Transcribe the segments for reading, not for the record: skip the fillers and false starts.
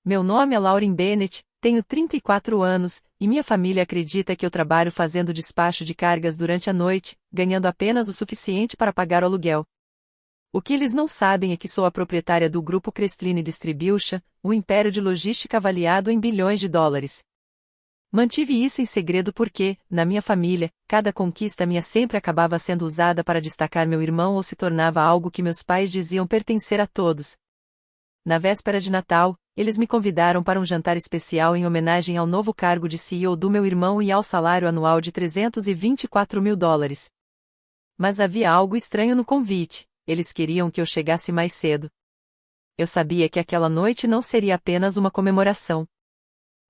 Meu nome é Lauren Bennett, tenho 34 anos, e minha família acredita que eu trabalho fazendo despacho de cargas durante a noite, ganhando apenas o suficiente para pagar o aluguel. O que eles não sabem é que sou a proprietária do Grupo Crestlini Distribution, um império de logística avaliado em bilhões de dólares. Mantive isso em segredo porque, na minha família, cada conquista minha sempre acabava sendo usada para destacar meu irmão ou se tornava algo que meus pais diziam pertencer a todos. Na véspera de Natal, eles me convidaram para um jantar especial em homenagem ao novo cargo de CEO do meu irmão e ao salário anual de $324.000. Mas havia algo estranho no convite, eles queriam que eu chegasse mais cedo. Eu sabia que aquela noite não seria apenas uma comemoração.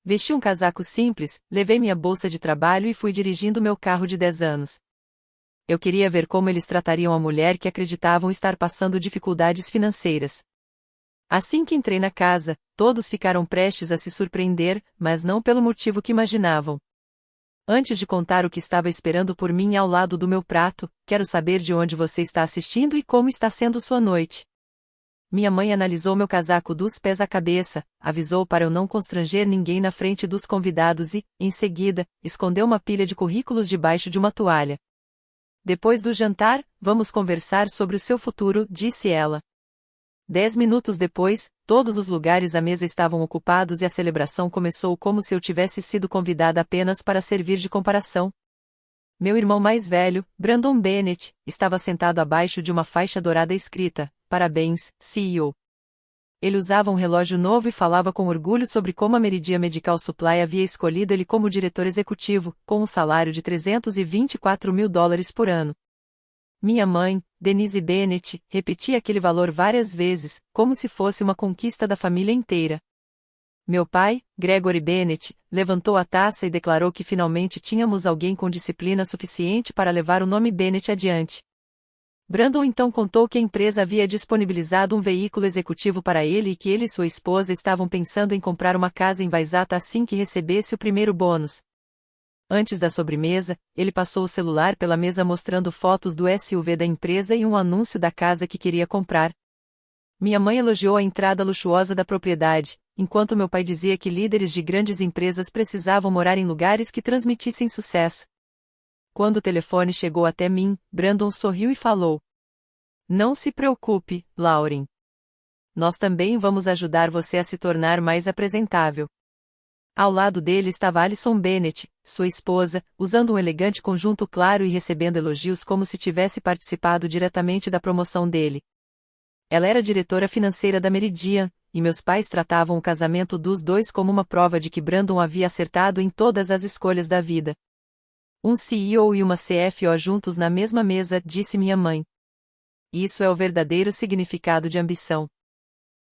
Vesti um casaco simples, levei minha bolsa de trabalho e fui dirigindo meu carro de 10 anos. Eu queria ver como eles tratariam a mulher que acreditavam estar passando dificuldades financeiras. Assim que entrei na casa, todos ficaram prestes a se surpreender, mas não pelo motivo que imaginavam. Antes de contar o que estava esperando por mim ao lado do meu prato, quero saber de onde você está assistindo e como está sendo sua noite. Minha mãe analisou meu casaco dos pés à cabeça, avisou para eu não constranger ninguém na frente dos convidados e, em seguida, escondeu uma pilha de currículos debaixo de uma toalha. Depois do jantar, vamos conversar sobre o seu futuro, disse ela. 10 minutos depois, todos os lugares à mesa estavam ocupados e a celebração começou como se eu tivesse sido convidada apenas para servir de comparação. Meu irmão mais velho, Brandon Bennett, estava sentado abaixo de uma faixa dourada escrita, "Parabéns, CEO". Ele usava um relógio novo e falava com orgulho sobre como a Meridian Medical Supply havia escolhido ele como diretor executivo, com um salário de $324.000 por ano. Minha mãe, Denise Bennett, repetia aquele valor várias vezes, como se fosse uma conquista da família inteira. Meu pai, Gregory Bennett, levantou a taça e declarou que finalmente tínhamos alguém com disciplina suficiente para levar o nome Bennett adiante. Brandon então contou que a empresa havia disponibilizado um veículo executivo para ele e que ele e sua esposa estavam pensando em comprar uma casa em Vaisata assim que recebesse o primeiro bônus. Antes da sobremesa, ele passou o celular pela mesa mostrando fotos do SUV da empresa e um anúncio da casa que queria comprar. Minha mãe elogiou a entrada luxuosa da propriedade, enquanto meu pai dizia que líderes de grandes empresas precisavam morar em lugares que transmitissem sucesso. Quando o telefone chegou até mim, Brandon sorriu e falou: "Não se preocupe, Lauren. Nós também vamos ajudar você a se tornar mais apresentável." Ao lado dele estava Alison Bennett, sua esposa, usando um elegante conjunto claro e recebendo elogios como se tivesse participado diretamente da promoção dele. Ela era diretora financeira da Meridian, e meus pais tratavam o casamento dos dois como uma prova de que Brandon havia acertado em todas as escolhas da vida. Um CEO e uma CFO juntos na mesma mesa, disse minha mãe. Isso é o verdadeiro significado de ambição.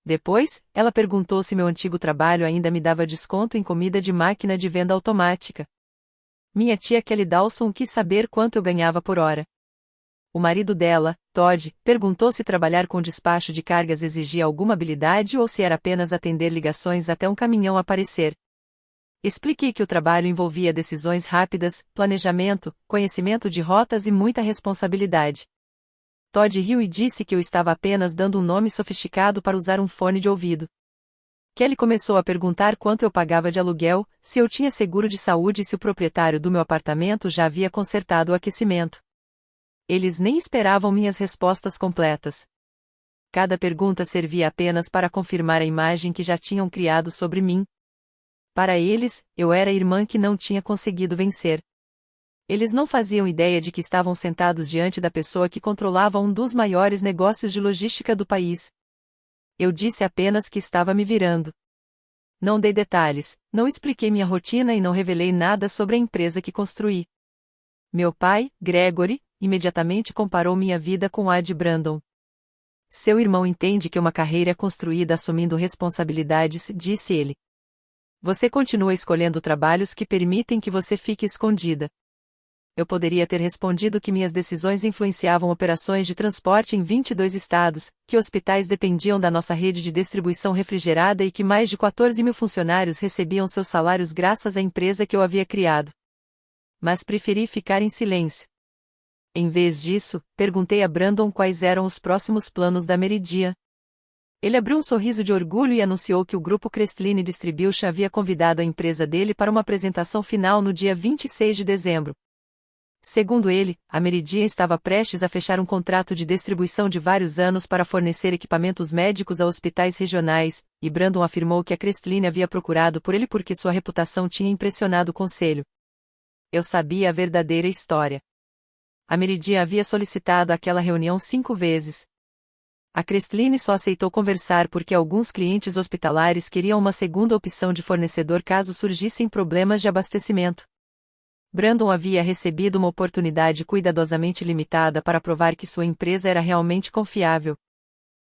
Depois, ela perguntou se meu antigo trabalho ainda me dava desconto em comida de máquina de venda automática. Minha tia Kelly Dawson quis saber quanto eu ganhava por hora. O marido dela, Todd, perguntou se trabalhar com despacho de cargas exigia alguma habilidade ou se era apenas atender ligações até um caminhão aparecer. Expliquei que o trabalho envolvia decisões rápidas, planejamento, conhecimento de rotas e muita responsabilidade. Todd riu e disse que eu estava apenas dando um nome sofisticado para usar um fone de ouvido. Kelly começou a perguntar quanto eu pagava de aluguel, se eu tinha seguro de saúde e se o proprietário do meu apartamento já havia consertado o aquecimento. Eles nem esperavam minhas respostas completas. Cada pergunta servia apenas para confirmar a imagem que já tinham criado sobre mim. Para eles, eu era a irmã que não tinha conseguido vencer. Eles não faziam ideia de que estavam sentados diante da pessoa que controlava um dos maiores negócios de logística do país. Eu disse apenas que estava me virando. Não dei detalhes, não expliquei minha rotina e não revelei nada sobre a empresa que construí. Meu pai, Gregory, imediatamente comparou minha vida com a de Brandon. Seu irmão entende que uma carreira é construída assumindo responsabilidades, disse ele. Você continua escolhendo trabalhos que permitem que você fique escondida. Eu poderia ter respondido que minhas decisões influenciavam operações de transporte em 22 estados, que hospitais dependiam da nossa rede de distribuição refrigerada e que mais de 14 mil funcionários recebiam seus salários graças à empresa que eu havia criado. Mas preferi ficar em silêncio. Em vez disso, perguntei a Brandon quais eram os próximos planos da Meridian. Ele abriu um sorriso de orgulho e anunciou que o grupo Crestline Distribution havia convidado a empresa dele para uma apresentação final no dia 26 de dezembro. Segundo ele, a Meridian estava prestes a fechar um contrato de distribuição de vários anos para fornecer equipamentos médicos a hospitais regionais, e Brandon afirmou que a Crestline havia procurado por ele porque sua reputação tinha impressionado o conselho. Eu sabia a verdadeira história. A Meridian havia solicitado aquela reunião 5 vezes. A Crestline só aceitou conversar porque alguns clientes hospitalares queriam uma segunda opção de fornecedor caso surgissem problemas de abastecimento. Brandon havia recebido uma oportunidade cuidadosamente limitada para provar que sua empresa era realmente confiável.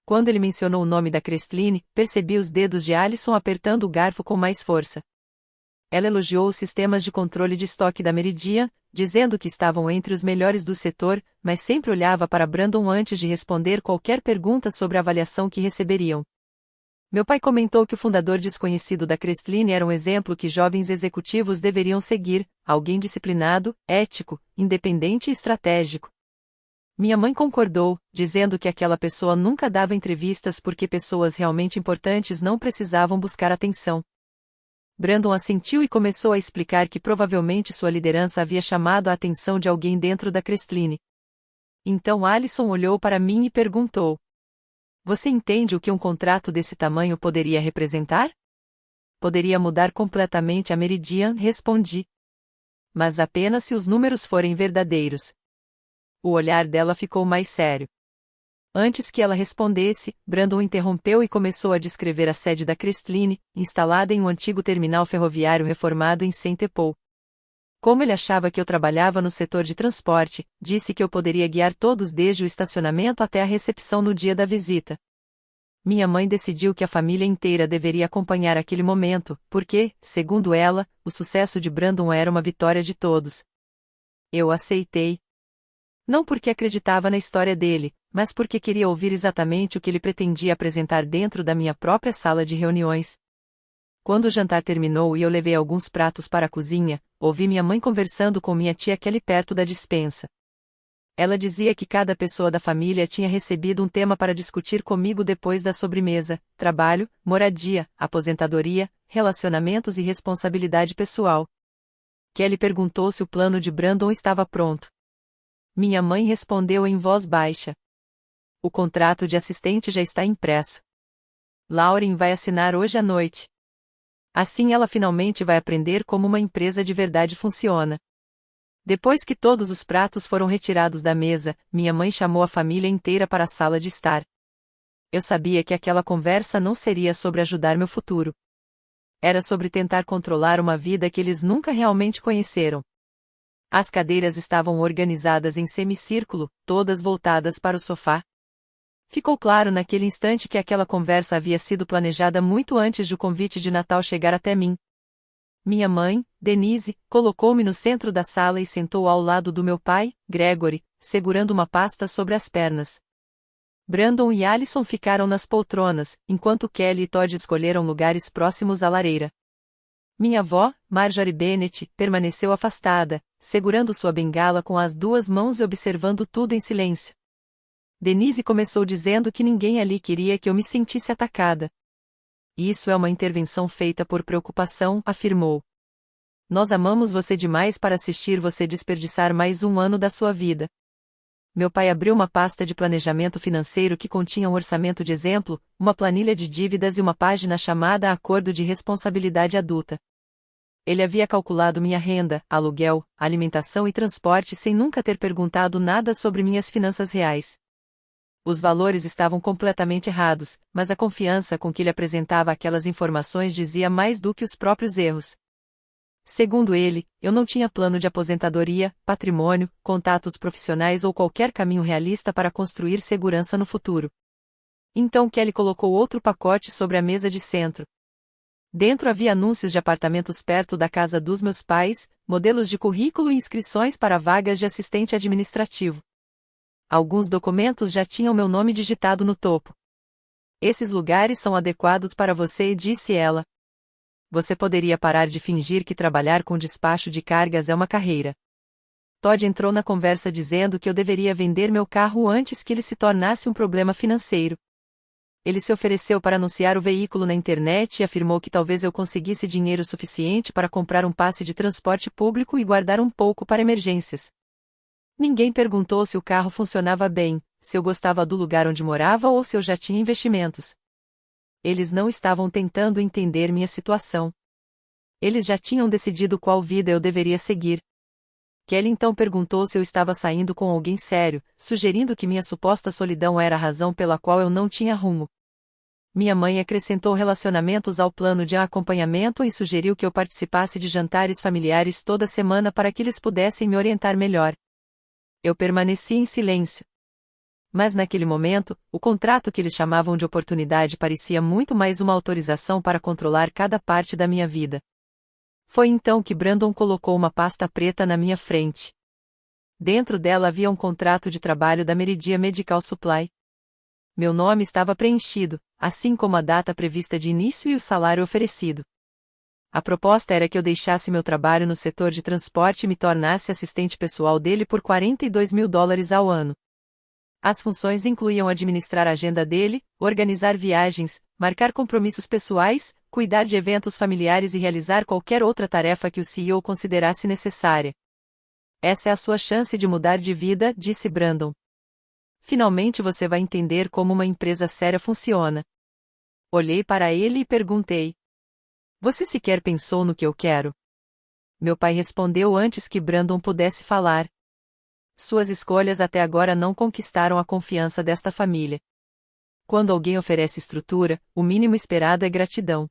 Quando ele mencionou o nome da Crestline, percebi os dedos de Alison apertando o garfo com mais força. Ela elogiou os sistemas de controle de estoque da Meridian, dizendo que estavam entre os melhores do setor, mas sempre olhava para Brandon antes de responder qualquer pergunta sobre a avaliação que receberiam. Meu pai comentou que o fundador desconhecido da Crestline era um exemplo que jovens executivos deveriam seguir, alguém disciplinado, ético, independente e estratégico. Minha mãe concordou, dizendo que aquela pessoa nunca dava entrevistas porque pessoas realmente importantes não precisavam buscar atenção. Brandon assentiu e começou a explicar que provavelmente sua liderança havia chamado a atenção de alguém dentro da Crestline. Então Alison olhou para mim e perguntou: "Você entende o que um contrato desse tamanho poderia representar?" "Poderia mudar completamente a Meridian", respondi. "Mas apenas se os números forem verdadeiros." O olhar dela ficou mais sério. Antes que ela respondesse, Brandon interrompeu e começou a descrever a sede da Crestline, instalada em um antigo terminal ferroviário reformado em St. Paul. Como ele achava que eu trabalhava no setor de transporte, disse que eu poderia guiar todos desde o estacionamento até a recepção no dia da visita. Minha mãe decidiu que a família inteira deveria acompanhar aquele momento, porque, segundo ela, o sucesso de Brandon era uma vitória de todos. Eu aceitei. Não porque acreditava na história dele, mas porque queria ouvir exatamente o que ele pretendia apresentar dentro da minha própria sala de reuniões. Quando o jantar terminou e eu levei alguns pratos para a cozinha, ouvi minha mãe conversando com minha tia Kelly perto da despensa. Ela dizia que cada pessoa da família tinha recebido um tema para discutir comigo depois da sobremesa: trabalho, moradia, aposentadoria, relacionamentos e responsabilidade pessoal. Kelly perguntou se o plano de Brandon estava pronto. Minha mãe respondeu em voz baixa: "O contrato de assistente já está impresso. Lauren vai assinar hoje à noite. Assim ela finalmente vai aprender como uma empresa de verdade funciona." Depois que todos os pratos foram retirados da mesa, minha mãe chamou a família inteira para a sala de estar. Eu sabia que aquela conversa não seria sobre ajudar meu futuro. Era sobre tentar controlar uma vida que eles nunca realmente conheceram. As cadeiras estavam organizadas em semicírculo, todas voltadas para o sofá. Ficou claro naquele instante que aquela conversa havia sido planejada muito antes de o convite de Natal chegar até mim. Minha mãe, Denise, colocou-me no centro da sala e sentou ao lado do meu pai, Gregory, segurando uma pasta sobre as pernas. Brandon e Alison ficaram nas poltronas, enquanto Kelly e Todd escolheram lugares próximos à lareira. Minha avó, Marjorie Bennett, permaneceu afastada, segurando sua bengala com as 2 mãos e observando tudo em silêncio. Denise começou dizendo que ninguém ali queria que eu me sentisse atacada. "Isso é uma intervenção feita por preocupação", afirmou. "Nós amamos você demais para assistir você desperdiçar mais um ano da sua vida." Meu pai abriu uma pasta de planejamento financeiro que continha um orçamento de exemplo, uma planilha de dívidas e uma página chamada Acordo de Responsabilidade Adulta. Ele havia calculado minha renda, aluguel, alimentação e transporte sem nunca ter perguntado nada sobre minhas finanças reais. Os valores estavam completamente errados, mas a confiança com que ele apresentava aquelas informações dizia mais do que os próprios erros. Segundo ele, eu não tinha plano de aposentadoria, patrimônio, contatos profissionais ou qualquer caminho realista para construir segurança no futuro. Então Kelly colocou outro pacote sobre a mesa de centro. Dentro havia anúncios de apartamentos perto da casa dos meus pais, modelos de currículo e inscrições para vagas de assistente administrativo. Alguns documentos já tinham meu nome digitado no topo. "Esses lugares são adequados para você", disse ela. "Você poderia parar de fingir que trabalhar com despacho de cargas é uma carreira." Todd entrou na conversa dizendo que eu deveria vender meu carro antes que ele se tornasse um problema financeiro. Ele se ofereceu para anunciar o veículo na internet e afirmou que talvez eu conseguisse dinheiro suficiente para comprar um passe de transporte público e guardar um pouco para emergências. Ninguém perguntou se o carro funcionava bem, se eu gostava do lugar onde morava ou se eu já tinha investimentos. Eles não estavam tentando entender minha situação. Eles já tinham decidido qual vida eu deveria seguir. Kelly então perguntou se eu estava saindo com alguém sério, sugerindo que minha suposta solidão era a razão pela qual eu não tinha rumo. Minha mãe acrescentou relacionamentos ao plano de acompanhamento e sugeriu que eu participasse de jantares familiares toda semana para que eles pudessem me orientar melhor. Eu permaneci em silêncio. Mas naquele momento, o contrato que eles chamavam de oportunidade parecia muito mais uma autorização para controlar cada parte da minha vida. Foi então que Brandon colocou uma pasta preta na minha frente. Dentro dela havia um contrato de trabalho da Meridia Medical Supply. Meu nome estava preenchido, assim como a data prevista de início e o salário oferecido. A proposta era que eu deixasse meu trabalho no setor de transporte e me tornasse assistente pessoal dele por $42.000 ao ano. As funções incluíam administrar a agenda dele, organizar viagens, marcar compromissos pessoais, cuidar de eventos familiares e realizar qualquer outra tarefa que o CEO considerasse necessária. Essa é a sua chance de mudar de vida, disse Brandon. Finalmente você vai entender como uma empresa séria funciona. Olhei para ele e perguntei: você sequer pensou no que eu quero? Meu pai respondeu antes que Brandon pudesse falar. Suas escolhas até agora não conquistaram a confiança desta família. Quando alguém oferece estrutura, o mínimo esperado é gratidão.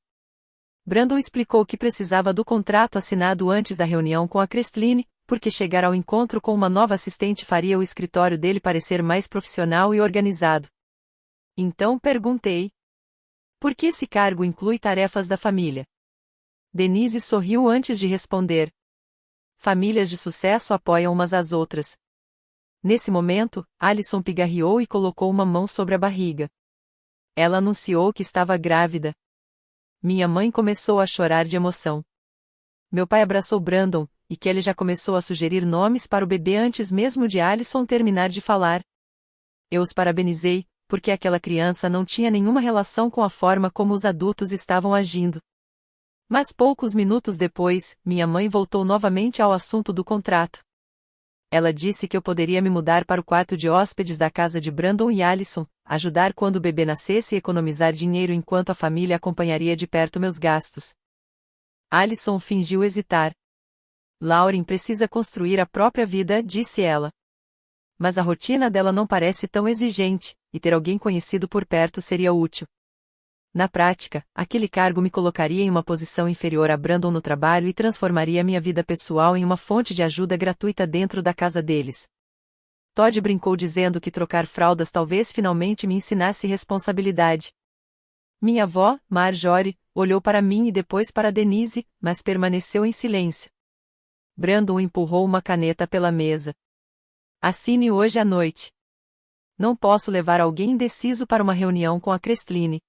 Brandon explicou que precisava do contrato assinado antes da reunião com a Crestline, porque chegar ao encontro com uma nova assistente faria o escritório dele parecer mais profissional e organizado. Então perguntei: por que esse cargo inclui tarefas da família? Denise sorriu antes de responder. Famílias de sucesso apoiam umas às outras. Nesse momento, Alison pigarreou e colocou uma mão sobre a barriga. Ela anunciou que estava grávida. Minha mãe começou a chorar de emoção. Meu pai abraçou Brandon, e Kelly já começou a sugerir nomes para o bebê antes mesmo de Alison terminar de falar. Eu os parabenizei, porque aquela criança não tinha nenhuma relação com a forma como os adultos estavam agindo. Mas poucos minutos depois, minha mãe voltou novamente ao assunto do contrato. Ela disse que eu poderia me mudar para o quarto de hóspedes da casa de Brandon e Alison, ajudar quando o bebê nascesse e economizar dinheiro enquanto a família acompanharia de perto meus gastos. Alison fingiu hesitar. Lauren precisa construir a própria vida, disse ela. Mas a rotina dela não parece tão exigente, e ter alguém conhecido por perto seria útil. Na prática, aquele cargo me colocaria em uma posição inferior a Brandon no trabalho e transformaria minha vida pessoal em uma fonte de ajuda gratuita dentro da casa deles. Todd brincou dizendo que trocar fraldas talvez finalmente me ensinasse responsabilidade. Minha avó, Marjorie, olhou para mim e depois para Denise, mas permaneceu em silêncio. Brandon empurrou uma caneta pela mesa. Assine hoje à noite. Não posso levar alguém indeciso para uma reunião com a Crestline.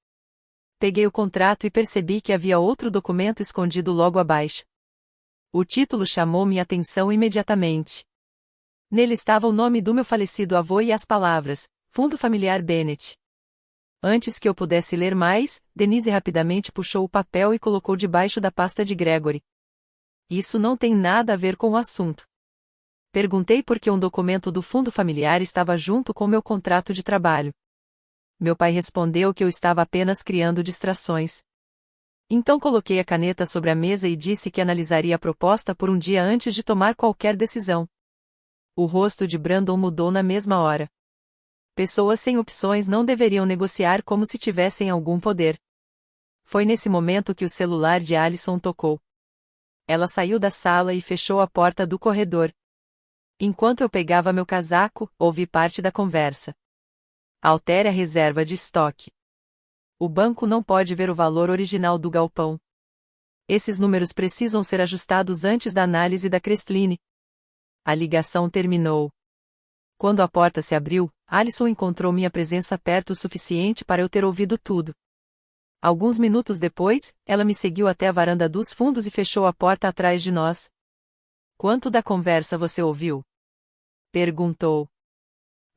Peguei o contrato e percebi que havia outro documento escondido logo abaixo. O título chamou minha atenção imediatamente. Nele estava o nome do meu falecido avô e as palavras: Fundo Familiar Bennett. Antes que eu pudesse ler mais, Denise rapidamente puxou o papel e colocou debaixo da pasta de Gregory. Isso não tem nada a ver com o assunto. Perguntei por que um documento do fundo familiar estava junto com meu contrato de trabalho. Meu pai respondeu que eu estava apenas criando distrações. Então coloquei a caneta sobre a mesa e disse que analisaria a proposta por um dia antes de tomar qualquer decisão. O rosto de Brandon mudou na mesma hora. Pessoas sem opções não deveriam negociar como se tivessem algum poder. Foi nesse momento que o celular de Alison tocou. Ela saiu da sala e fechou a porta do corredor. Enquanto eu pegava meu casaco, ouvi parte da conversa. Altere a reserva de estoque. O banco não pode ver o valor original do galpão. Esses números precisam ser ajustados antes da análise da Crestline. A ligação terminou. Quando a porta se abriu, Alison encontrou minha presença perto o suficiente para eu ter ouvido tudo. Alguns minutos depois, ela me seguiu até a varanda dos fundos e fechou a porta atrás de nós. Quanto da conversa você ouviu? Perguntou.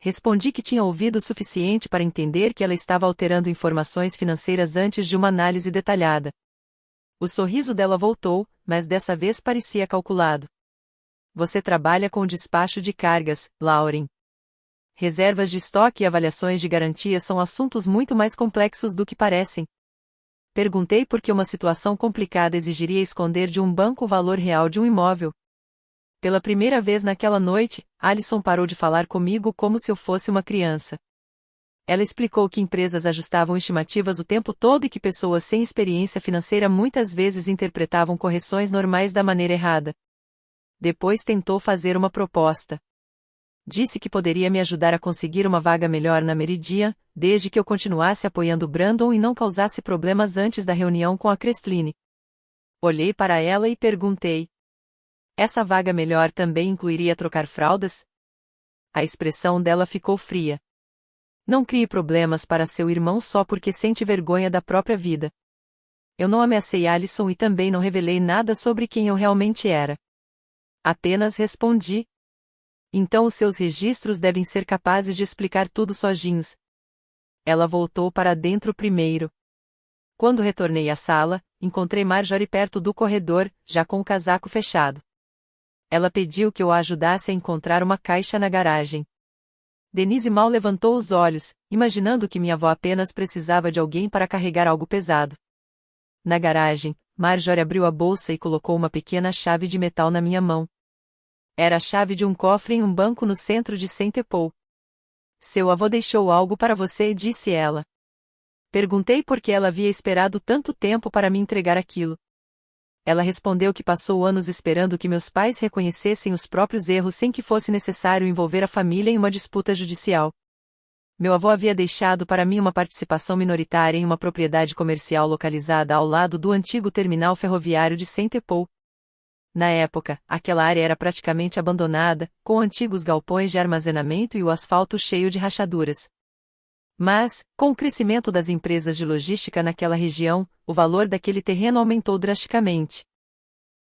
Respondi que tinha ouvido o suficiente para entender que ela estava alterando informações financeiras antes de uma análise detalhada. O sorriso dela voltou, mas dessa vez parecia calculado. Você trabalha com o despacho de cargas, Lauren. Reservas de estoque e avaliações de garantia são assuntos muito mais complexos do que parecem. Perguntei por que uma situação complicada exigiria esconder de um banco o valor real de um imóvel. Pela primeira vez naquela noite, Alison parou de falar comigo como se eu fosse uma criança. Ela explicou que empresas ajustavam estimativas o tempo todo e que pessoas sem experiência financeira muitas vezes interpretavam correções normais da maneira errada. Depois tentou fazer uma proposta. Disse que poderia me ajudar a conseguir uma vaga melhor na Meridian, desde que eu continuasse apoiando Brandon e não causasse problemas antes da reunião com a Crestline. Olhei para ela e perguntei: essa vaga melhor também incluiria trocar fraldas? A expressão dela ficou fria. Não crie problemas para seu irmão só porque sente vergonha da própria vida. Eu não ameacei Alison e também não revelei nada sobre quem eu realmente era. Apenas respondi: então os seus registros devem ser capazes de explicar tudo sozinhos. Ela voltou para dentro primeiro. Quando retornei à sala, encontrei Marjorie perto do corredor, já com o casaco fechado. Ela pediu que eu a ajudasse a encontrar uma caixa na garagem. Denise mal levantou os olhos, imaginando que minha avó apenas precisava de alguém para carregar algo pesado. Na garagem, Marjorie abriu a bolsa e colocou uma pequena chave de metal na minha mão. Era a chave de um cofre em um banco no centro de St. Paul. Seu avô deixou algo para você, disse ela. Perguntei por que ela havia esperado tanto tempo para me entregar aquilo. Ela respondeu que passou anos esperando que meus pais reconhecessem os próprios erros sem que fosse necessário envolver a família em uma disputa judicial. Meu avô havia deixado para mim uma participação minoritária em uma propriedade comercial localizada ao lado do antigo terminal ferroviário de St. Paul. Na época, aquela área era praticamente abandonada, com antigos galpões de armazenamento e o asfalto cheio de rachaduras. Mas, com o crescimento das empresas de logística naquela região, o valor daquele terreno aumentou drasticamente.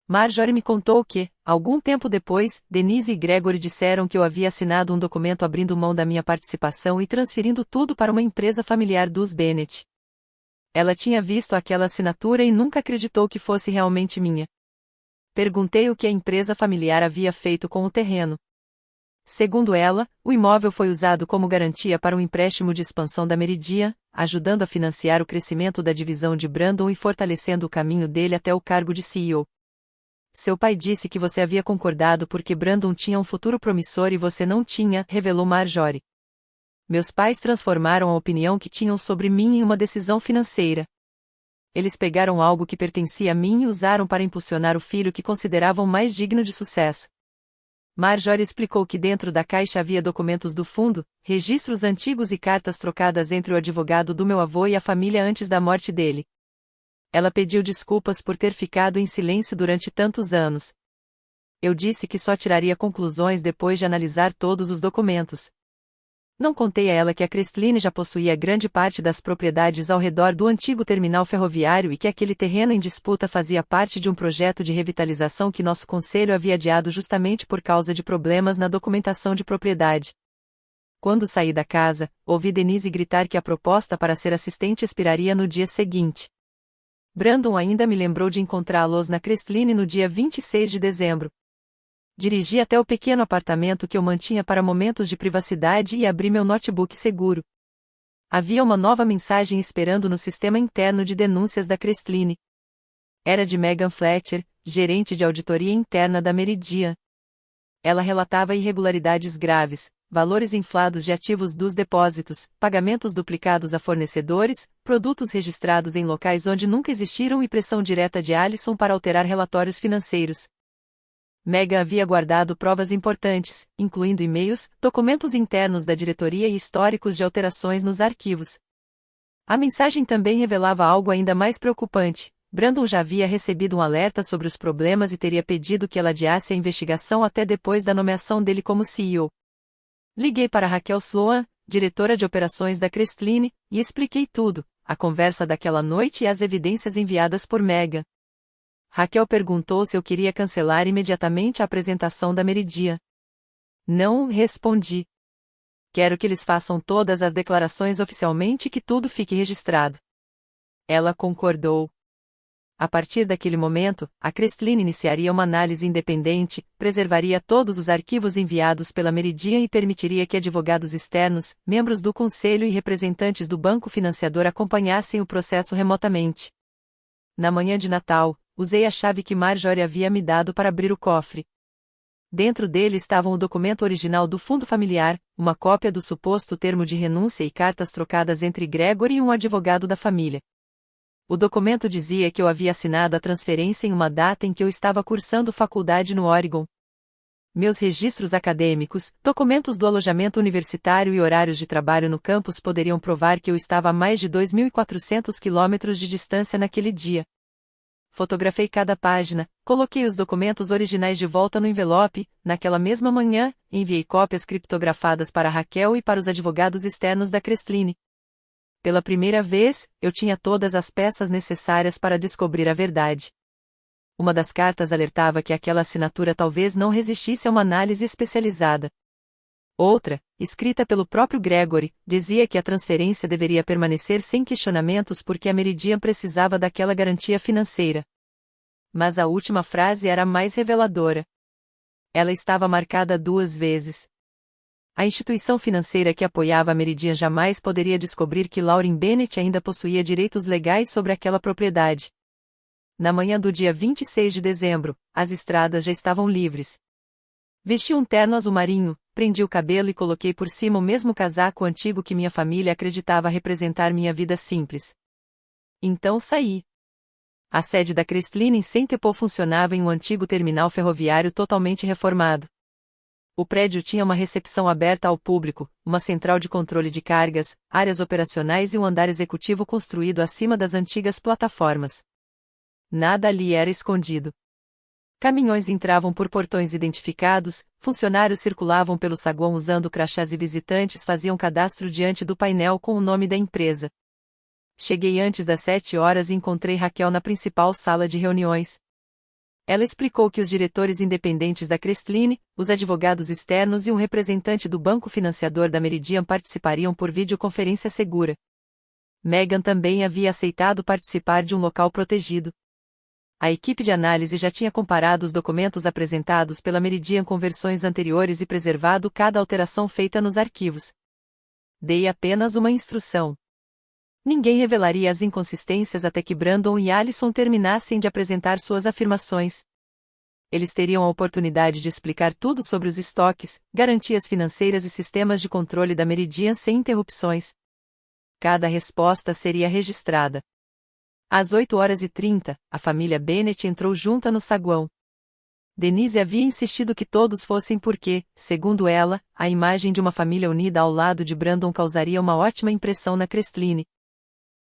Marjorie me contou que, algum tempo depois, Denise e Gregory disseram que eu havia assinado um documento abrindo mão da minha participação e transferindo tudo para uma empresa familiar dos Bennett. Ela tinha visto aquela assinatura e nunca acreditou que fosse realmente minha. Perguntei o que a empresa familiar havia feito com o terreno. Segundo ela, o imóvel foi usado como garantia para um empréstimo de expansão da Meridian, ajudando a financiar o crescimento da divisão de Brandon e fortalecendo o caminho dele até o cargo de CEO. Seu pai disse que você havia concordado porque Brandon tinha um futuro promissor e você não tinha, revelou Marjorie. Meus pais transformaram a opinião que tinham sobre mim em uma decisão financeira. Eles pegaram algo que pertencia a mim e usaram para impulsionar o filho que consideravam mais digno de sucesso. Marjorie explicou que dentro da caixa havia documentos do fundo, registros antigos e cartas trocadas entre o advogado do meu avô e a família antes da morte dele. Ela pediu desculpas por ter ficado em silêncio durante tantos anos. Eu disse que só tiraria conclusões depois de analisar todos os documentos. Não contei a ela que a Crestline já possuía grande parte das propriedades ao redor do antigo terminal ferroviário e que aquele terreno em disputa fazia parte de um projeto de revitalização que nosso conselho havia adiado justamente por causa de problemas na documentação de propriedade. Quando saí da casa, ouvi Denise gritar que a proposta para ser assistente expiraria no dia seguinte. Brandon ainda me lembrou de encontrá-los na Crestline no dia 26 de dezembro. Dirigi até o pequeno apartamento que eu mantinha para momentos de privacidade e abri meu notebook seguro. Havia uma nova mensagem esperando no sistema interno de denúncias da Crestline. Era de Megan Fletcher, gerente de auditoria interna da Meridian. Ela relatava irregularidades graves, valores inflados de ativos dos depósitos, pagamentos duplicados a fornecedores, produtos registrados em locais onde nunca existiram e pressão direta de Alison para alterar relatórios financeiros. Megan havia guardado provas importantes, incluindo e-mails, documentos internos da diretoria e históricos de alterações nos arquivos. A mensagem também revelava algo ainda mais preocupante. Brandon já havia recebido um alerta sobre os problemas e teria pedido que ela adiasse a investigação até depois da nomeação dele como CEO. Liguei para Raquel Sloan, diretora de operações da Crestline, e expliquei tudo, a conversa daquela noite e as evidências enviadas por Megan. Raquel perguntou se eu queria cancelar imediatamente a apresentação da Meridian. Não, respondi. Quero que eles façam todas as declarações oficialmente e que tudo fique registrado. Ela concordou. A partir daquele momento, a Crestline iniciaria uma análise independente, preservaria todos os arquivos enviados pela Meridian e permitiria que advogados externos, membros do conselho e representantes do banco financiador acompanhassem o processo remotamente. Na manhã de Natal, usei a chave que Marjorie havia me dado para abrir o cofre. Dentro dele estavam o documento original do fundo familiar, uma cópia do suposto termo de renúncia e cartas trocadas entre Gregory e um advogado da família. O documento dizia que eu havia assinado a transferência em uma data em que eu estava cursando faculdade no Oregon. Meus registros acadêmicos, documentos do alojamento universitário e horários de trabalho no campus poderiam provar que eu estava a mais de 2.400 quilômetros de distância naquele dia. Fotografei cada página, coloquei os documentos originais de volta no envelope, naquela mesma manhã, enviei cópias criptografadas para Raquel e para os advogados externos da Crestline. Pela primeira vez, eu tinha todas as peças necessárias para descobrir a verdade. Uma das cartas alertava que aquela assinatura talvez não resistisse a uma análise especializada. Outra, escrita pelo próprio Gregory, dizia que a transferência deveria permanecer sem questionamentos porque a Meridian precisava daquela garantia financeira. Mas a última frase era a mais reveladora. Ela estava marcada 2 vezes. A instituição financeira que apoiava a Meridian jamais poderia descobrir que Lauren Bennett ainda possuía direitos legais sobre aquela propriedade. Na manhã do dia 26 de dezembro, as estradas já estavam livres. Vesti um terno azul marinho, prendi o cabelo e coloquei por cima o mesmo casaco antigo que minha família acreditava representar minha vida simples. Então saí. A sede da Crestline em St. Paul funcionava em um antigo terminal ferroviário totalmente reformado. O prédio tinha uma recepção aberta ao público, uma central de controle de cargas, áreas operacionais e um andar executivo construído acima das antigas plataformas. Nada ali era escondido. Caminhões entravam por portões identificados, funcionários circulavam pelo saguão usando crachás e visitantes faziam cadastro diante do painel com o nome da empresa. Cheguei antes das 7 horas e encontrei Raquel na principal sala de reuniões. Ela explicou que os diretores independentes da Crestline, os advogados externos e um representante do banco financiador da Meridian participariam por videoconferência segura. Megan também havia aceitado participar de um local protegido. A equipe de análise já tinha comparado os documentos apresentados pela Meridian com versões anteriores e preservado cada alteração feita nos arquivos. Dei apenas uma instrução. Ninguém revelaria as inconsistências até que Brandon e Alison terminassem de apresentar suas afirmações. Eles teriam a oportunidade de explicar tudo sobre os estoques, garantias financeiras e sistemas de controle da Meridian sem interrupções. Cada resposta seria registrada. Às 8h30, a família Bennett entrou junta no saguão. Denise havia insistido que todos fossem porque, segundo ela, a imagem de uma família unida ao lado de Brandon causaria uma ótima impressão na Crestline.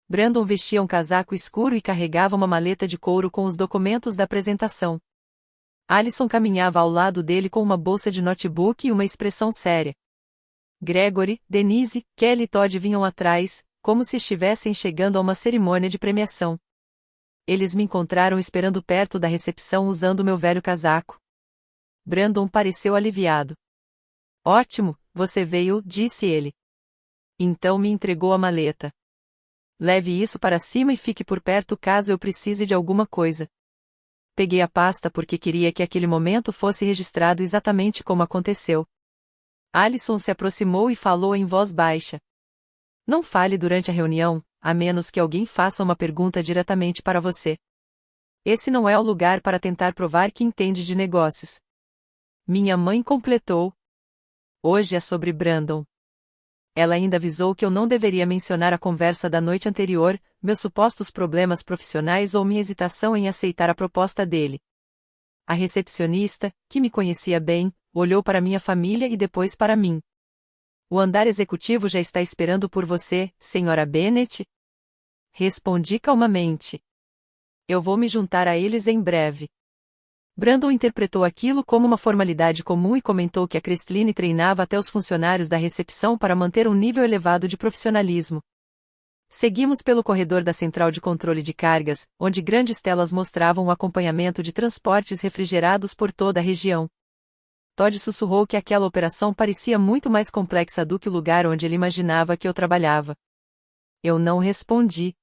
Brandon vestia um casaco escuro e carregava uma maleta de couro com os documentos da apresentação. Alison caminhava ao lado dele com uma bolsa de notebook e uma expressão séria. Gregory, Denise, Kelly e Todd vinham atrás, como se estivessem chegando a uma cerimônia de premiação. Eles me encontraram esperando perto da recepção usando meu velho casaco. Brandon pareceu aliviado. Ótimo, você veio, disse ele. Então me entregou a maleta. Leve isso para cima e fique por perto caso eu precise de alguma coisa. Peguei a pasta porque queria que aquele momento fosse registrado exatamente como aconteceu. Alison se aproximou e falou em voz baixa. Não fale durante a reunião, a menos que alguém faça uma pergunta diretamente para você. Esse não é o lugar para tentar provar que entende de negócios. Minha mãe completou. Hoje é sobre Brandon. Ela ainda avisou que eu não deveria mencionar a conversa da noite anterior, meus supostos problemas profissionais ou minha hesitação em aceitar a proposta dele. A recepcionista, que me conhecia bem, olhou para minha família e depois para mim. O andar executivo já está esperando por você, Sra. Bennett? Respondi calmamente. Eu vou me juntar a eles em breve. Brandon interpretou aquilo como uma formalidade comum e comentou que a Crestline treinava até os funcionários da recepção para manter um nível elevado de profissionalismo. Seguimos pelo corredor da central de controle de cargas, onde grandes telas mostravam o acompanhamento de transportes refrigerados por toda a região. Todd sussurrou que aquela operação parecia muito mais complexa do que o lugar onde ele imaginava que eu trabalhava. Eu não respondi.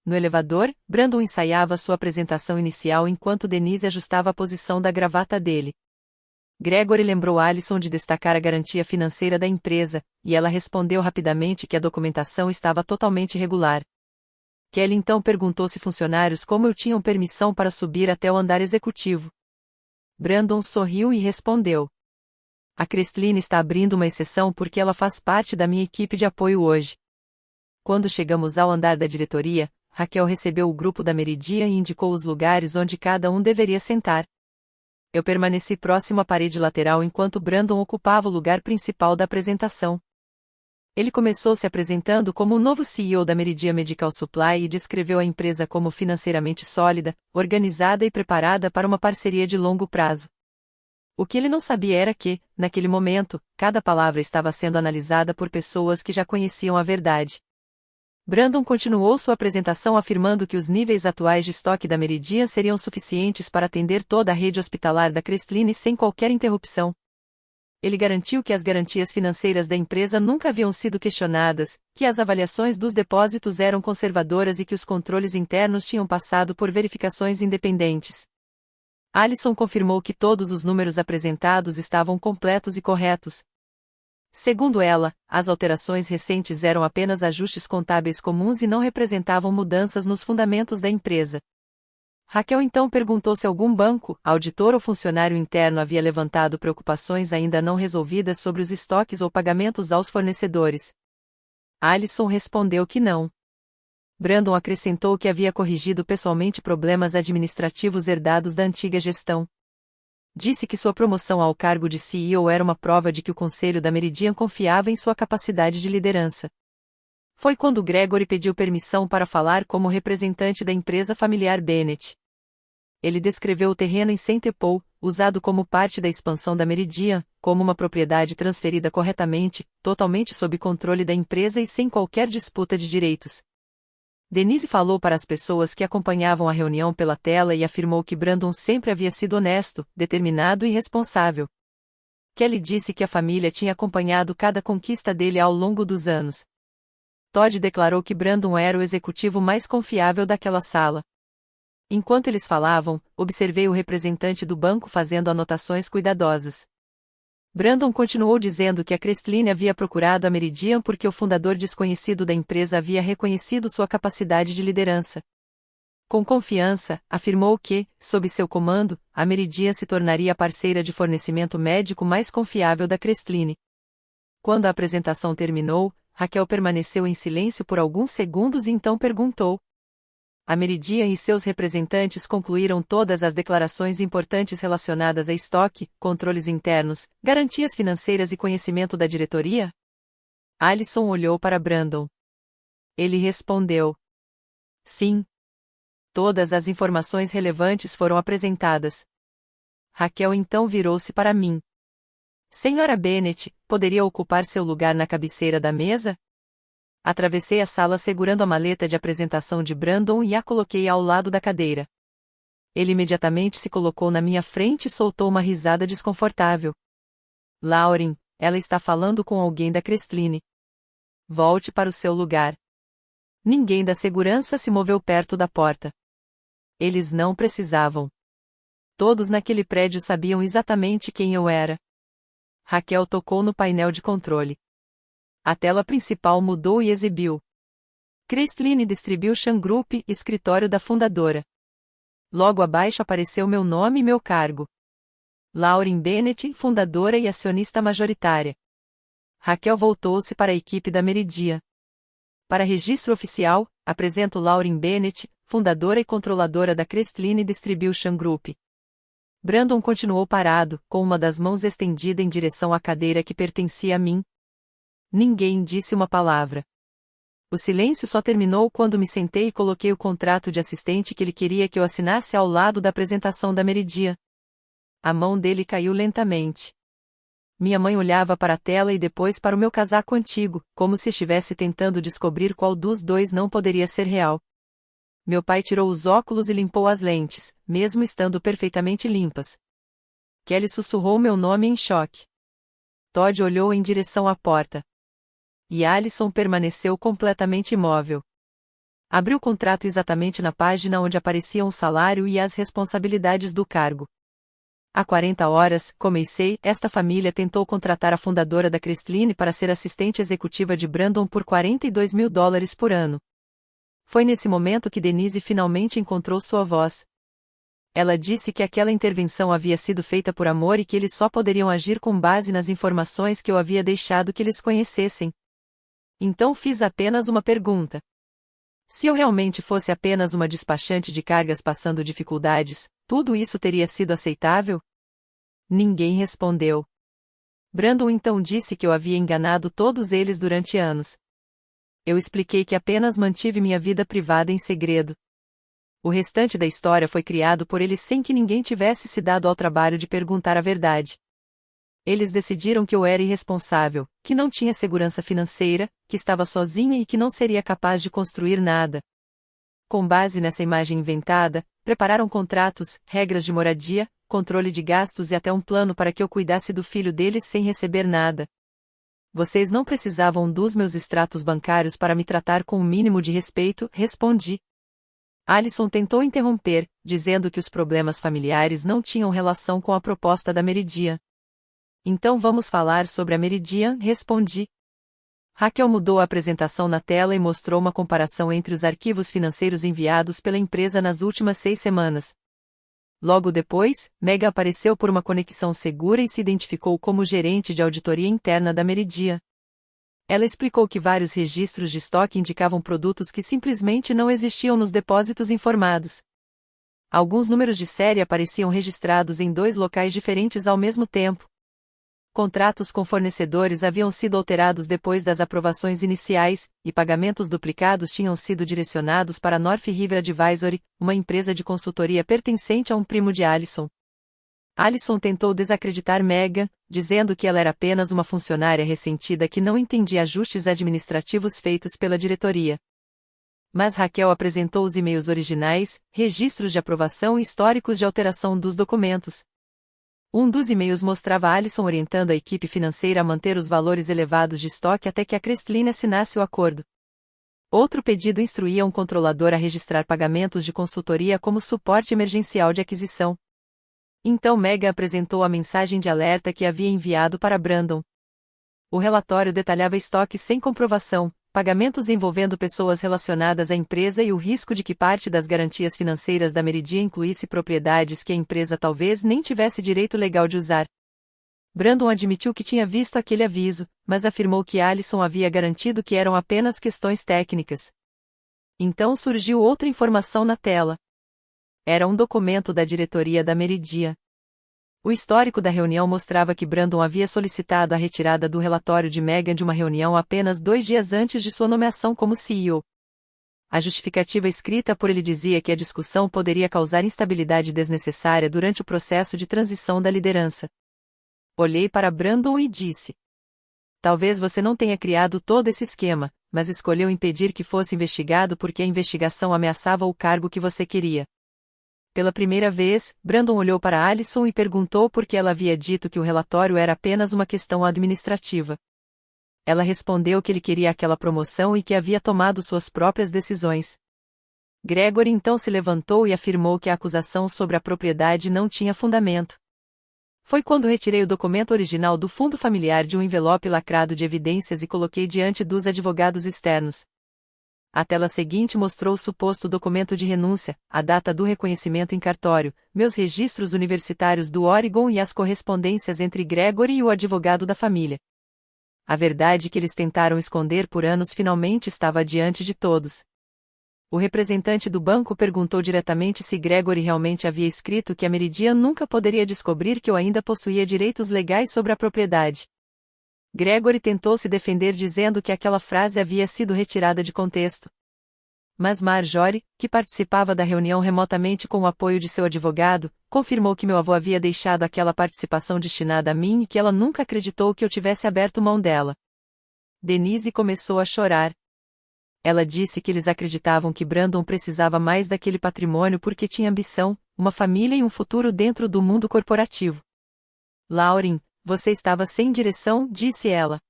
No elevador, Brandon ensaiava sua apresentação inicial enquanto Denise ajustava a posição da gravata dele. Gregory lembrou Allison de destacar a garantia financeira da empresa, e ela respondeu rapidamente que a documentação estava totalmente regular. Kelly então perguntou se funcionários como eu tinham permissão para subir até o andar executivo. Brandon sorriu e respondeu: A Crestline está abrindo uma exceção porque ela faz parte da minha equipe de apoio hoje. Quando chegamos ao andar da diretoria, Raquel recebeu o grupo da Meridian e indicou os lugares onde cada um deveria sentar. Eu permaneci próximo à parede lateral enquanto Brandon ocupava o lugar principal da apresentação. Ele começou se apresentando como o novo CEO da Meridian Medical Supply e descreveu a empresa como financeiramente sólida, organizada e preparada para uma parceria de longo prazo. O que ele não sabia era que, naquele momento, cada palavra estava sendo analisada por pessoas que já conheciam a verdade. Brandon continuou sua apresentação afirmando que os níveis atuais de estoque da Meridian seriam suficientes para atender toda a rede hospitalar da Crestline sem qualquer interrupção. Ele garantiu que as garantias financeiras da empresa nunca haviam sido questionadas, que as avaliações dos depósitos eram conservadoras e que os controles internos tinham passado por verificações independentes. Allison confirmou que todos os números apresentados estavam completos e corretos. Segundo ela, as alterações recentes eram apenas ajustes contábeis comuns e não representavam mudanças nos fundamentos da empresa. Raquel então perguntou se algum banco, auditor ou funcionário interno havia levantado preocupações ainda não resolvidas sobre os estoques ou pagamentos aos fornecedores. Allison respondeu que não. Brandon acrescentou que havia corrigido pessoalmente problemas administrativos herdados da antiga gestão. Disse que sua promoção ao cargo de CEO era uma prova de que o conselho da Meridian confiava em sua capacidade de liderança. Foi quando Gregory pediu permissão para falar como representante da empresa familiar Bennett. Ele descreveu o terreno em St. Paul, usado como parte da expansão da Meridian, como uma propriedade transferida corretamente, totalmente sob controle da empresa e sem qualquer disputa de direitos. Denise falou para as pessoas que acompanhavam a reunião pela tela e afirmou que Brandon sempre havia sido honesto, determinado e responsável. Kelly disse que a família tinha acompanhado cada conquista dele ao longo dos anos. Todd declarou que Brandon era o executivo mais confiável daquela sala. Enquanto eles falavam, observei o representante do banco fazendo anotações cuidadosas. Brandon continuou dizendo que a Crestline havia procurado a Meridian porque o fundador desconhecido da empresa havia reconhecido sua capacidade de liderança. Com confiança, afirmou que, sob seu comando, a Meridian se tornaria a parceira de fornecimento médico mais confiável da Crestline. Quando a apresentação terminou, Raquel permaneceu em silêncio por alguns segundos e então perguntou: A Meridian e seus representantes concluíram todas as declarações importantes relacionadas a estoque, controles internos, garantias financeiras e conhecimento da diretoria? Allison olhou para Brandon. Ele respondeu: Sim. Todas as informações relevantes foram apresentadas. Raquel então virou-se para mim. Senhora Bennett, poderia ocupar seu lugar na cabeceira da mesa? Atravessei a sala segurando a maleta de apresentação de Brandon e a coloquei ao lado da cadeira. Ele imediatamente se colocou na minha frente e soltou uma risada desconfortável. Lauren, ela está falando com alguém da Crestline. Volte para o seu lugar. Ninguém da segurança se moveu perto da porta. Eles não precisavam. Todos naquele prédio sabiam exatamente quem eu era. Raquel tocou no painel de controle. A tela principal mudou e exibiu: Crestline Distribution Group, escritório da fundadora. Logo abaixo apareceu meu nome e meu cargo. Lauren Bennett, fundadora e acionista majoritária. Raquel voltou-se para a equipe da Meridian. Para registro oficial, apresento Lauren Bennett, fundadora e controladora da Crestline Distribution Group. Brandon continuou parado, com uma das mãos estendida em direção à cadeira que pertencia a mim. Ninguém disse uma palavra. O silêncio só terminou quando me sentei e coloquei o contrato de assistente que ele queria que eu assinasse ao lado da apresentação da Meridian. A mão dele caiu lentamente. Minha mãe olhava para a tela e depois para o meu casaco antigo, como se estivesse tentando descobrir qual dos dois não poderia ser real. Meu pai tirou os óculos e limpou as lentes, mesmo estando perfeitamente limpas. Kelly sussurrou meu nome em choque. Todd olhou em direção à porta. E Allison permaneceu completamente imóvel. Abriu o contrato exatamente na página onde apareciam o salário e as responsabilidades do cargo. Há 40 horas, comecei, esta família tentou contratar a fundadora da Crestline para ser assistente executiva de Brandon por $42.000 por ano. Foi nesse momento que Denise finalmente encontrou sua voz. Ela disse que aquela intervenção havia sido feita por amor e que eles só poderiam agir com base nas informações que eu havia deixado que eles conhecessem. Então fiz apenas uma pergunta. Se eu realmente fosse apenas uma despachante de cargas passando dificuldades, tudo isso teria sido aceitável? Ninguém respondeu. Brandon então disse que eu havia enganado todos eles durante anos. Eu expliquei que apenas mantive minha vida privada em segredo. O restante da história foi criado por eles sem que ninguém tivesse se dado ao trabalho de perguntar a verdade. Eles decidiram que eu era irresponsável, que não tinha segurança financeira, que estava sozinha e que não seria capaz de construir nada. Com base nessa imagem inventada, prepararam contratos, regras de moradia, controle de gastos e até um plano para que eu cuidasse do filho deles sem receber nada. Vocês não precisavam dos meus extratos bancários para me tratar com o mínimo de respeito, respondi. Allison tentou interromper, dizendo que os problemas familiares não tinham relação com a proposta da Meridian. Então vamos falar sobre a Meridian, respondi. Raquel mudou a apresentação na tela e mostrou uma comparação entre os arquivos financeiros enviados pela empresa nas últimas 6 semanas. Logo depois, Mega apareceu por uma conexão segura e se identificou como gerente de auditoria interna da Meridian. Ela explicou que vários registros de estoque indicavam produtos que simplesmente não existiam nos depósitos informados. Alguns números de série apareciam registrados em 2 locais diferentes ao mesmo tempo. Contratos com fornecedores haviam sido alterados depois das aprovações iniciais, e pagamentos duplicados tinham sido direcionados para North River Advisory, uma empresa de consultoria pertencente a um primo de Allison. Allison tentou desacreditar Megan, dizendo que ela era apenas uma funcionária ressentida que não entendia ajustes administrativos feitos pela diretoria. Mas Raquel apresentou os e-mails originais, registros de aprovação e históricos de alteração dos documentos. Um dos e-mails mostrava Allison orientando a equipe financeira a manter os valores elevados de estoque até que a Crestline assinasse o acordo. Outro pedido instruía um controlador a registrar pagamentos de consultoria como suporte emergencial de aquisição. Então Mega apresentou a mensagem de alerta que havia enviado para Brandon. O relatório detalhava estoques sem comprovação, pagamentos envolvendo pessoas relacionadas à empresa e o risco de que parte das garantias financeiras da Meridian incluísse propriedades que a empresa talvez nem tivesse direito legal de usar. Brandon admitiu que tinha visto aquele aviso, mas afirmou que Allison havia garantido que eram apenas questões técnicas. Então surgiu outra informação na tela. Era um documento da diretoria da Meridian. O histórico da reunião mostrava que Brandon havia solicitado a retirada do relatório de Megan de uma reunião apenas 2 dias antes de sua nomeação como CEO. A justificativa escrita por ele dizia que a discussão poderia causar instabilidade desnecessária durante o processo de transição da liderança. Olhei para Brandon e disse: talvez você não tenha criado todo esse esquema, mas escolheu impedir que fosse investigado porque a investigação ameaçava o cargo que você queria. Pela primeira vez, Brandon olhou para Allison e perguntou por que ela havia dito que o relatório era apenas uma questão administrativa. Ela respondeu que ele queria aquela promoção e que havia tomado suas próprias decisões. Gregory então se levantou e afirmou que a acusação sobre a propriedade não tinha fundamento. Foi quando retirei o documento original do fundo familiar de um envelope lacrado de evidências e coloquei diante dos advogados externos. A tela seguinte mostrou o suposto documento de renúncia, a data do reconhecimento em cartório, meus registros universitários do Oregon e as correspondências entre Gregory e o advogado da família. A verdade que eles tentaram esconder por anos finalmente estava diante de todos. O representante do banco perguntou diretamente se Gregory realmente havia escrito que a Meridian nunca poderia descobrir que eu ainda possuía direitos legais sobre a propriedade. Gregory tentou se defender dizendo que aquela frase havia sido retirada de contexto. Mas Marjorie, que participava da reunião remotamente com o apoio de seu advogado, confirmou que meu avô havia deixado aquela participação destinada a mim e que ela nunca acreditou que eu tivesse aberto mão dela. Denise começou a chorar. Ela disse que eles acreditavam que Brandon precisava mais daquele patrimônio porque tinha ambição, uma família e um futuro dentro do mundo corporativo. Lauren, você estava sem direção, disse ela.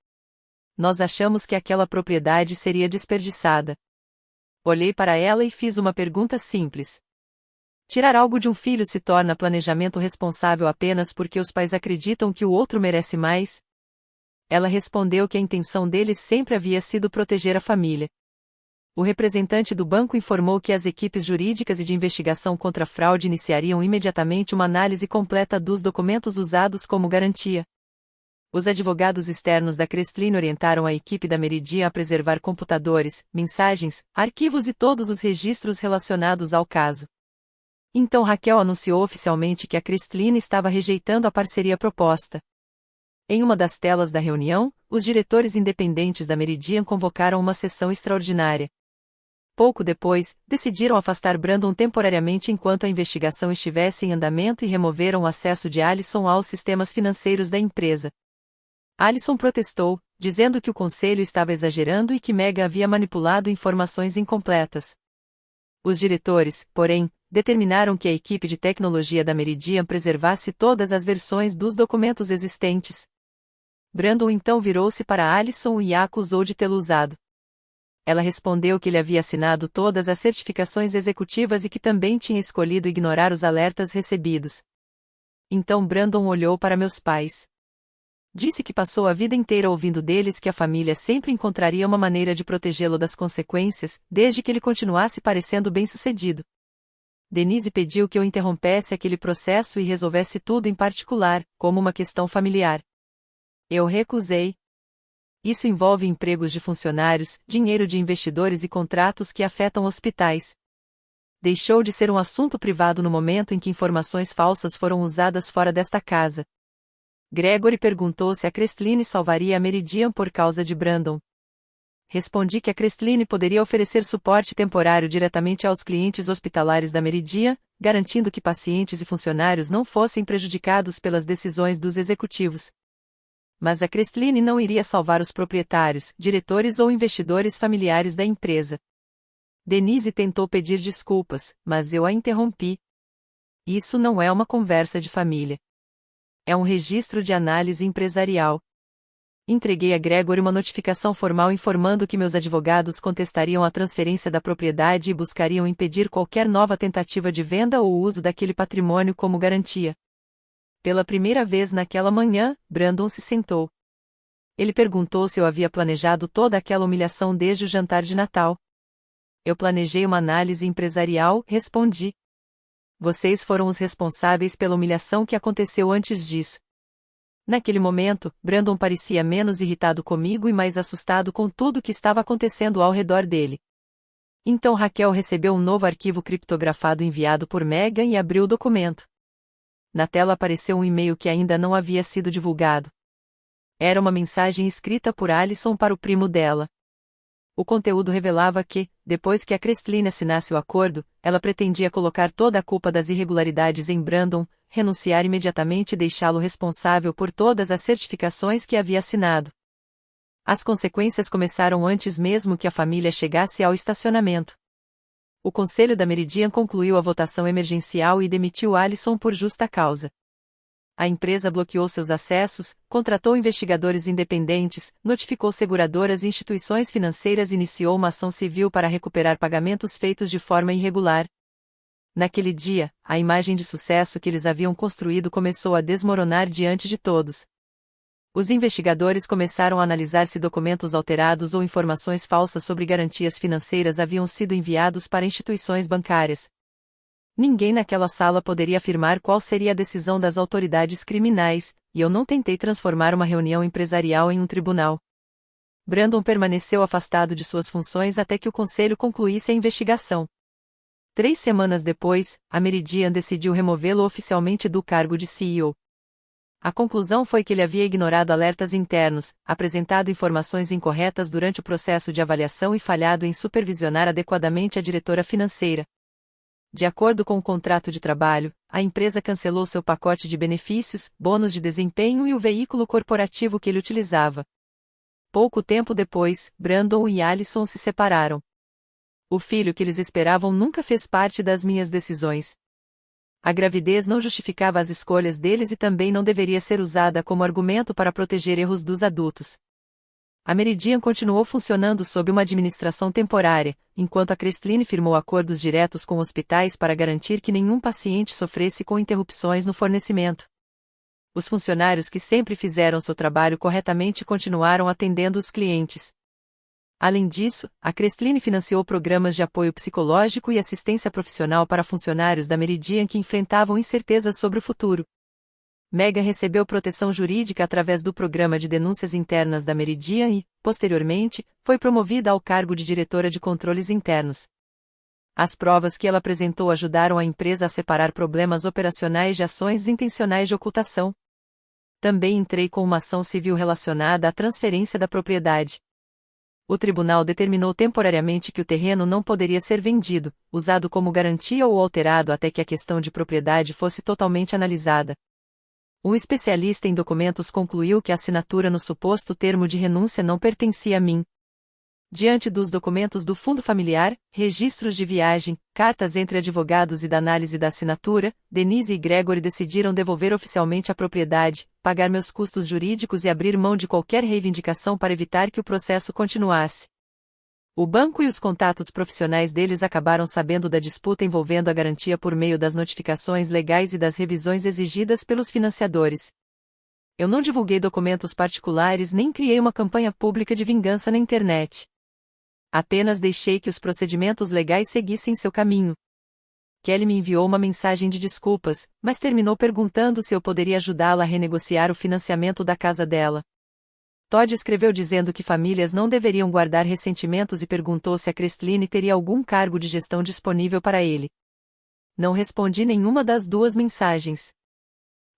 Nós achamos que aquela propriedade seria desperdiçada. Olhei para ela e fiz uma pergunta simples. Tirar algo de um filho se torna planejamento responsável apenas porque os pais acreditam que o outro merece mais? Ela respondeu que a intenção deles sempre havia sido proteger a família. O representante do banco informou que as equipes jurídicas e de investigação contra a fraude iniciariam imediatamente uma análise completa dos documentos usados como garantia. Os advogados externos da Crestline orientaram a equipe da Meridian a preservar computadores, mensagens, arquivos e todos os registros relacionados ao caso. Então Raquel anunciou oficialmente que a Crestline estava rejeitando a parceria proposta. Em uma das telas da reunião, os diretores independentes da Meridian convocaram uma sessão extraordinária. Pouco depois, decidiram afastar Brandon temporariamente enquanto a investigação estivesse em andamento e removeram o acesso de Allison aos sistemas financeiros da empresa. Allison protestou, dizendo que o conselho estava exagerando e que Mega havia manipulado informações incompletas. Os diretores, porém, determinaram que a equipe de tecnologia da Meridian preservasse todas as versões dos documentos existentes. Brandon então virou-se para Allison e a acusou de tê-lo usado. Ela respondeu que ele havia assinado todas as certificações executivas e que também tinha escolhido ignorar os alertas recebidos. Então Brandon olhou para meus pais. Disse que passou a vida inteira ouvindo deles que a família sempre encontraria uma maneira de protegê-lo das consequências, desde que ele continuasse parecendo bem-sucedido. Denise pediu que eu interrompesse aquele processo e resolvesse tudo em particular, como uma questão familiar. Eu recusei. Isso envolve empregos de funcionários, dinheiro de investidores e contratos que afetam hospitais. Deixou de ser um assunto privado no momento em que informações falsas foram usadas fora desta casa. Gregory perguntou se a Crestline salvaria a Meridian por causa de Brandon. Respondi que a Crestline poderia oferecer suporte temporário diretamente aos clientes hospitalares da Meridian, garantindo que pacientes e funcionários não fossem prejudicados pelas decisões dos executivos. Mas a Crestline não iria salvar os proprietários, diretores ou investidores familiares da empresa. Denise tentou pedir desculpas, mas eu a interrompi. Isso não é uma conversa de família. É um registro de análise empresarial. Entreguei a Gregory uma notificação formal informando que meus advogados contestariam a transferência da propriedade e buscariam impedir qualquer nova tentativa de venda ou uso daquele patrimônio como garantia. Pela primeira vez naquela manhã, Brandon se sentou. Ele perguntou se eu havia planejado toda aquela humilhação desde o jantar de Natal. Eu planejei uma análise empresarial, respondi. Vocês foram os responsáveis pela humilhação que aconteceu antes disso. Naquele momento, Brandon parecia menos irritado comigo e mais assustado com tudo o que estava acontecendo ao redor dele. Então Raquel recebeu um novo arquivo criptografado enviado por Megan e abriu o documento. Na tela apareceu um e-mail que ainda não havia sido divulgado. Era uma mensagem escrita por Allison para o primo dela. O conteúdo revelava que, depois que a Crestline assinasse o acordo, ela pretendia colocar toda a culpa das irregularidades em Brandon, renunciar imediatamente e deixá-lo responsável por todas as certificações que havia assinado. As consequências começaram antes mesmo que a família chegasse ao estacionamento. O Conselho da Meridian concluiu a votação emergencial e demitiu Allison por justa causa. A empresa bloqueou seus acessos, contratou investigadores independentes, notificou seguradoras e instituições financeiras e iniciou uma ação civil para recuperar pagamentos feitos de forma irregular. Naquele dia, a imagem de sucesso que eles haviam construído começou a desmoronar diante de todos. Os investigadores começaram a analisar se documentos alterados ou informações falsas sobre garantias financeiras haviam sido enviados para instituições bancárias. Ninguém naquela sala poderia afirmar qual seria a decisão das autoridades criminais, e eu não tentei transformar uma reunião empresarial em um tribunal. Brandon permaneceu afastado de suas funções até que o conselho concluísse a investigação. 3 semanas depois, a Meridian decidiu removê-lo oficialmente do cargo de CEO. A conclusão foi que ele havia ignorado alertas internos, apresentado informações incorretas durante o processo de avaliação e falhado em supervisionar adequadamente a diretora financeira. De acordo com o contrato de trabalho, a empresa cancelou seu pacote de benefícios, bônus de desempenho e o veículo corporativo que ele utilizava. Pouco tempo depois, Brandon e Allison se separaram. O filho que eles esperavam nunca fez parte das minhas decisões. A gravidez não justificava as escolhas deles e também não deveria ser usada como argumento para proteger erros dos adultos. A Meridian continuou funcionando sob uma administração temporária, enquanto a Crestline firmou acordos diretos com hospitais para garantir que nenhum paciente sofresse com interrupções no fornecimento. Os funcionários que sempre fizeram seu trabalho corretamente continuaram atendendo os clientes. Além disso, a Crestline financiou programas de apoio psicológico e assistência profissional para funcionários da Meridian que enfrentavam incertezas sobre o futuro. Megan recebeu proteção jurídica através do programa de denúncias internas da Meridian e, posteriormente, foi promovida ao cargo de diretora de controles internos. As provas que ela apresentou ajudaram a empresa a separar problemas operacionais de ações intencionais de ocultação. Também entrei com uma ação civil relacionada à transferência da propriedade. O tribunal determinou temporariamente que o terreno não poderia ser vendido, usado como garantia ou alterado até que a questão de propriedade fosse totalmente analisada. Um especialista em documentos concluiu que a assinatura no suposto termo de renúncia não pertencia a mim. Diante dos documentos do fundo familiar, registros de viagem, cartas entre advogados e da análise da assinatura, Denise e Gregory decidiram devolver oficialmente a propriedade, pagar meus custos jurídicos e abrir mão de qualquer reivindicação para evitar que o processo continuasse. O banco e os contatos profissionais deles acabaram sabendo da disputa envolvendo a garantia por meio das notificações legais e das revisões exigidas pelos financiadores. Eu não divulguei documentos particulares nem criei uma campanha pública de vingança na internet. Apenas deixei que os procedimentos legais seguissem seu caminho. Kelly me enviou uma mensagem de desculpas, mas terminou perguntando se eu poderia ajudá-la a renegociar o financiamento da casa dela. Todd escreveu dizendo que famílias não deveriam guardar ressentimentos e perguntou se a Crestline teria algum cargo de gestão disponível para ele. Não respondi nenhuma das duas mensagens.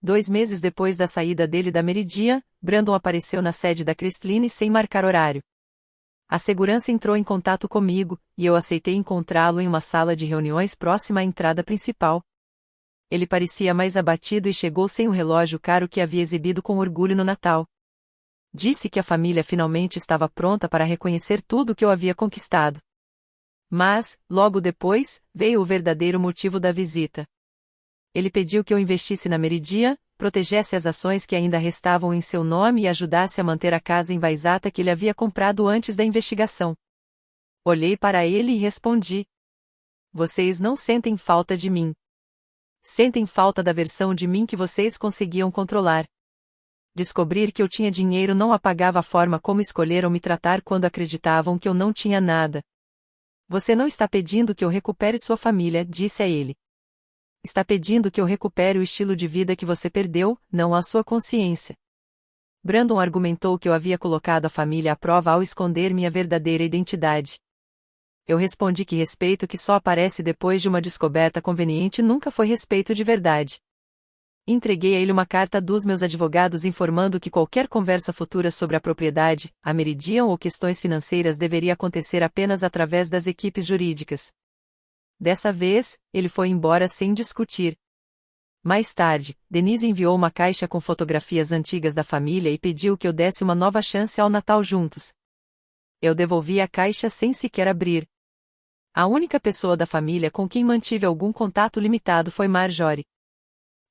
2 meses depois da saída dele da Meridian, Brandon apareceu na sede da Crestline sem marcar horário. A segurança entrou em contato comigo, e eu aceitei encontrá-lo em uma sala de reuniões próxima à entrada principal. Ele parecia mais abatido e chegou sem o relógio caro que havia exibido com orgulho no Natal. Disse que a família finalmente estava pronta para reconhecer tudo o que eu havia conquistado. Mas, logo depois, veio o verdadeiro motivo da visita. Ele pediu que eu investisse na Meridian, protegesse as ações que ainda restavam em seu nome e ajudasse a manter a casa em Wayzata que ele havia comprado antes da investigação. Olhei para ele e respondi: vocês não sentem falta de mim. Sentem falta da versão de mim que vocês conseguiam controlar. Descobrir que eu tinha dinheiro não apagava a forma como escolheram me tratar quando acreditavam que eu não tinha nada. Você não está pedindo que eu recupere sua família, disse a ele. Está pedindo que eu recupere o estilo de vida que você perdeu, não a sua consciência. Brandon argumentou que eu havia colocado a família à prova ao esconder minha verdadeira identidade. Eu respondi que respeito que só aparece depois de uma descoberta conveniente nunca foi respeito de verdade. Entreguei a ele uma carta dos meus advogados informando que qualquer conversa futura sobre a propriedade, a Meridian ou questões financeiras deveria acontecer apenas através das equipes jurídicas. Dessa vez, ele foi embora sem discutir. Mais tarde, Denise enviou uma caixa com fotografias antigas da família e pediu que eu desse uma nova chance ao Natal juntos. Eu devolvi a caixa sem sequer abrir. A única pessoa da família com quem mantive algum contato limitado foi Marjorie.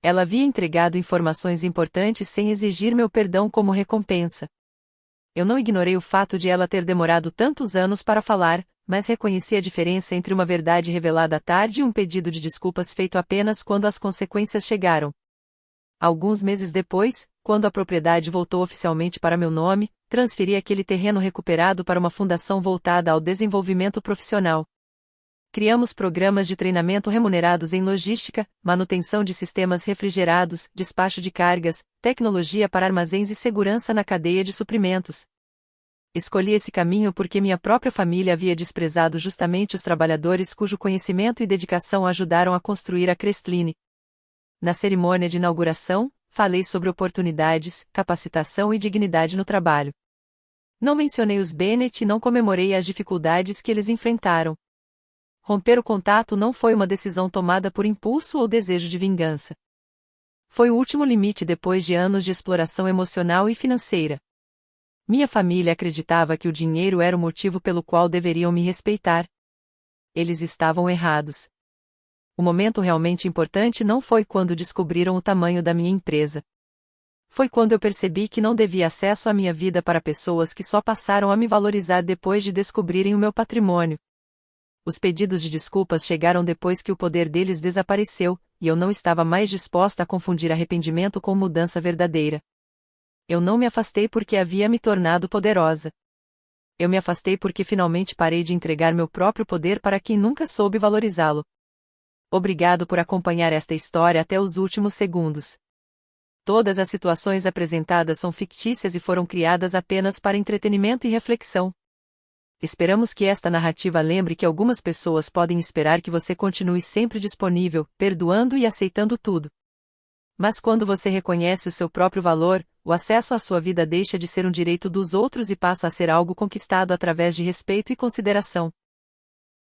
Ela havia entregado informações importantes sem exigir meu perdão como recompensa. Eu não ignorei o fato de ela ter demorado tantos anos para falar, mas reconheci a diferença entre uma verdade revelada à tarde e um pedido de desculpas feito apenas quando as consequências chegaram. Alguns meses depois, quando a propriedade voltou oficialmente para meu nome, transferi aquele terreno recuperado para uma fundação voltada ao desenvolvimento profissional. Criamos programas de treinamento remunerados em logística, manutenção de sistemas refrigerados, despacho de cargas, tecnologia para armazéns e segurança na cadeia de suprimentos. Escolhi esse caminho porque minha própria família havia desprezado justamente os trabalhadores cujo conhecimento e dedicação ajudaram a construir a Crestline. Na cerimônia de inauguração, falei sobre oportunidades, capacitação e dignidade no trabalho. Não mencionei os Bennett e não comemorei as dificuldades que eles enfrentaram. Romper o contato não foi uma decisão tomada por impulso ou desejo de vingança. Foi o último limite depois de anos de exploração emocional e financeira. Minha família acreditava que o dinheiro era o motivo pelo qual deveriam me respeitar. Eles estavam errados. O momento realmente importante não foi quando descobriram o tamanho da minha empresa. Foi quando eu percebi que não devia acesso à minha vida para pessoas que só passaram a me valorizar depois de descobrirem o meu patrimônio. Os pedidos de desculpas chegaram depois que o poder deles desapareceu, e eu não estava mais disposta a confundir arrependimento com mudança verdadeira. Eu não me afastei porque havia me tornado poderosa. Eu me afastei porque finalmente parei de entregar meu próprio poder para quem nunca soube valorizá-lo. Obrigado por acompanhar esta história até os últimos segundos. Todas as situações apresentadas são fictícias e foram criadas apenas para entretenimento e reflexão. Esperamos que esta narrativa lembre que algumas pessoas podem esperar que você continue sempre disponível, perdoando e aceitando tudo. Mas quando você reconhece o seu próprio valor, o acesso à sua vida deixa de ser um direito dos outros e passa a ser algo conquistado através de respeito e consideração.